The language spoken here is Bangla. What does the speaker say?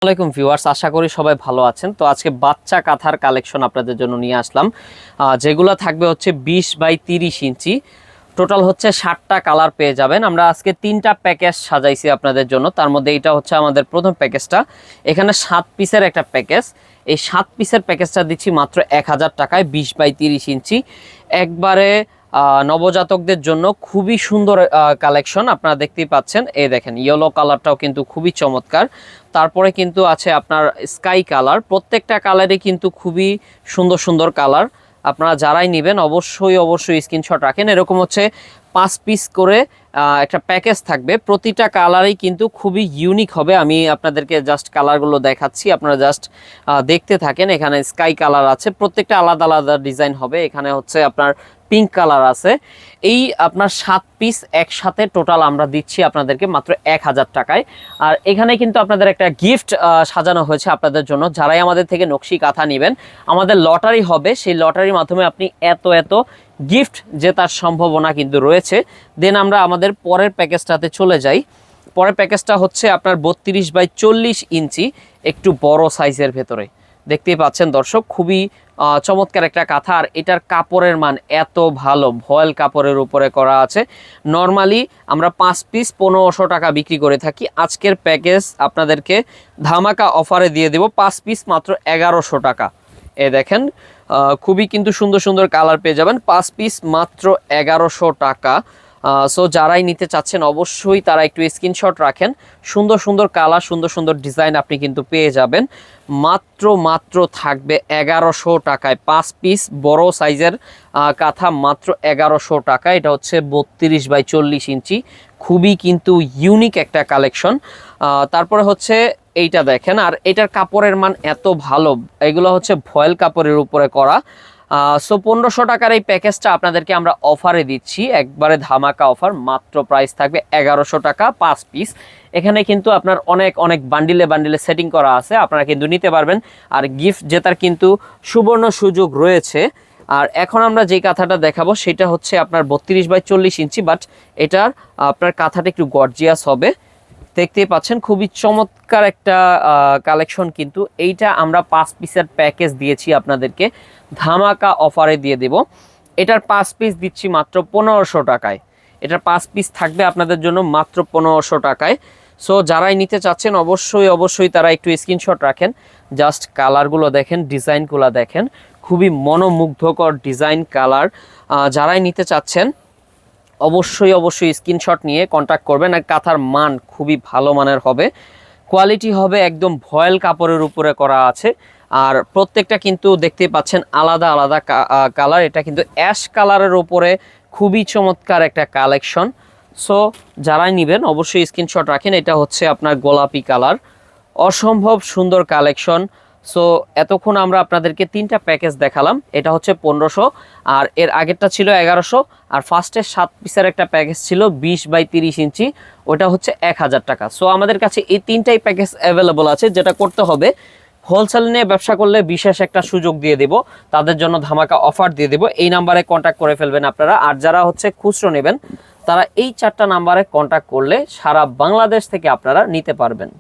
আসসালামাইকুম ভিউয়ার্স, আশা করি সবাই ভালো আছেন। তো আজকে বাচ্চা কাঁথার কালেকশন আপনাদের জন্য নিয়ে আসলাম, যেগুলো থাকবে হচ্ছে 20x30 ইঞ্চি। টোটাল হচ্ছে 60টা কালার পেয়ে যাবেন। আমরা আজকে 3টা প্যাকেজ সাজাইছি আপনাদের জন্য। তার মধ্যে এটা হচ্ছে আমাদের প্রথম প্যাকেজটা। এখানে 7 পিসের একটা প্যাকেজ। এই 7 পিসের প্যাকেজটা দিচ্ছি মাত্র 1000 টাকায়, 20x30 ইঞ্চি। একবারে নবজাতকদের জন্য খুবই সুন্দর কালেকশন আপনারা দেখতেই পাচ্ছেন। এই দেখেন, ইয়েলো কালারটাও কিন্তু খুবই চমৎকার। তারপরে কিন্তু আছে আপনার স্কাই কালার। প্রত্যেকটা কালারই কিন্তু খুবই সুন্দর সুন্দর কালার। আপনারা যারাই নেবেন অবশ্যই স্ক্রিনশট রাখেন। এরকম হচ্ছে 5 পিস করে একটা প্যাকেজ থাকবে। প্রতিটা কালারই কিন্তু খুবই ইউনিক হবে। আমি আপনাদেরকে জাস্ট কালারগুলো দেখাচ্ছি, আপনারা জাস্ট দেখতে থাকেন। এখানে স্কাই কালার আছে, প্রত্যেকটা আলাদা আলাদা ডিজাইন হবে। এখানে হচ্ছে আপনার পিঙ্ক কালার আছে। এই আপনার 7 পিস একসাথে টোটাল আমরা দিচ্ছি আপনাদেরকে মাত্র 1000 টাকায়। আর এখানে কিন্তু আপনাদের একটা গিফট সাজানো হয়েছে আপনাদের জন্য। যারাই আমাদের থেকে নকশি কাঁথা নেবেন, আমাদের লটারি হবে। সেই লটারির মাধ্যমে আপনি এত গিফট জেতার সম্ভাবনা কিন্তু রয়েছে। দেন আমরা আমাদের পরের প্যাকেজটাতে চলে যাই। পরের প্যাকেজটা হচ্ছে আপনার 32x40 ইঞ্চি, একটু বড় সাইজের ভেতরে। দেখতেই পাচ্ছেন দর্শক, খুবই চমৎকার একটা কাঁথা। আর এটার কাপড়ের মান এত ভালো, ভয়েল কাপড়ের উপরে করা আছে। নর্মালি আমরা 5 পিস 1500 টাকা বিক্রি করে থাকি। আজকের প্যাকেজ আপনাদেরকে ধামাকা অফারে দিয়ে দেব 5 পিস মাত্র 1100 টাকা। এ দেখেন, খুবই কিন্তু সুন্দর সুন্দর কালার পেয়ে যাবেন। 5 পিস মাত্র 1100 টাকা। সো যারাই নিতে চাচ্ছেন অবশ্যই তারা একটু স্ক্রিনশট রাখেন। সুন্দর সুন্দর কালার, সুন্দর সুন্দর ডিজাইন আপনি কিন্তু পেয়ে যাবেন। মাত্র থাকবে 1100 টাকায় 5 পিস বড় সাইজের কাঁথা, মাত্র 1100 টাকা। এটা হচ্ছে 32x40 ইঞ্চি, খুবই কিন্তু ইউনিক একটা কালেকশন। তারপরে হচ্ছে এইটা দেখেন, আর এটার কাপড়ের মান এত ভালো। এগুলো হচ্ছে ভয়েল কাপড়ের উপরে করা। সো 1500 টাকার এই প্যাকেজটা আপনাদেরকে আমরা অফারে দিচ্ছি, একবারে ধামাকা অফার। মাত্র প্রাইস থাকবে 1100 টাকা 5 পিস। এখানে কিন্তু আপনার অনেক বান্ডিলে সেটিং করা আছে, আপনারা কিন্তু নিতে পারবেন। আর গিফট জেতার কিন্তু সুবর্ণ সুযোগ রয়েছে। আর এখন আমরা যে কাঁথাটা দেখাবো সেটা হচ্ছে আপনার 32x40 ইঞ্চি, বাট এটার আপনার কাঁথাটা একটু গর্জিয়াস হবে। দেখতেই পাচ্ছেন, খুবই চমৎকার একটা কালেকশন। কিন্তু এইটা আমরা 5 পিসের প্যাকেজ দিয়েছি আপনাদেরকে, ধামাকা অফারে দিয়ে দেব। এটার 5 পিস দিচ্ছি মাত্র 1500 টাকায়। এটার 5 পিস থাকবে আপনাদের জন্য মাত্র 1500 টাকায়। সো যারাই নিতে চাচ্ছেন অবশ্যই তারা একটু স্ক্রিনশট রাখেন। জাস্ট কালারগুলো দেখেন, ডিজাইনগুলো দেখেন, খুবই মনোমুগ্ধকর ডিজাইন কালার। যারাই নিতে চাচ্ছেন অবশ্যই স্ক্রিনশট নিয়ে কন্ট্যাক্ট করবেন। আর কাঁথার মান খুবই ভালো মানের হবে, কোয়ালিটি হবে একদম ভয়েল কাপড়ের উপরে করা আছে। আর প্রত্যেকটা কিন্তু দেখতে পাচ্ছেন আলাদা আলাদা কালার। এটা কিন্তু অ্যাশ কালারের উপরে খুবই চমৎকার একটা কালেকশন। সো যারাই নেবেন অবশ্যই স্ক্রিনশট রাখেন। এটা হচ্ছে আপনার গোলাপি কালার, অসম্ভব সুন্দর কালেকশন। সো এতক্ষণ আমরা আপনাদেরকে 3টা প্যাকেজ দেখালাম। এটা হচ্ছে 1500, আর এর আগেরটা ছিল 1100। আর ফার্স্টের 7 পিসের একটা প্যাকেজ ছিল 20x30 ইঞ্চি, ওটা হচ্ছে 1000 টাকা। সো আমাদের কাছে এই 3টাই প্যাকেজ অ্যাভেলেবল আছে। যেটা করতে হবে, হোলসেল নিয়ে ব্যবসা করলে বিশেষ একটা সুযোগ দিয়ে দেব, তাদের জন্য ধামাকা অফার দিয়ে দেব। এই নাম্বারে কন্ট্যাক্ট করে ফেলবেন আপনারা। আর যারা হচ্ছে খুচরো নেবেন, তারা এই 4টা নাম্বারে কন্ট্যাক্ট করলে সারা বাংলাদেশ থেকে আপনারা নিতে পারবেন।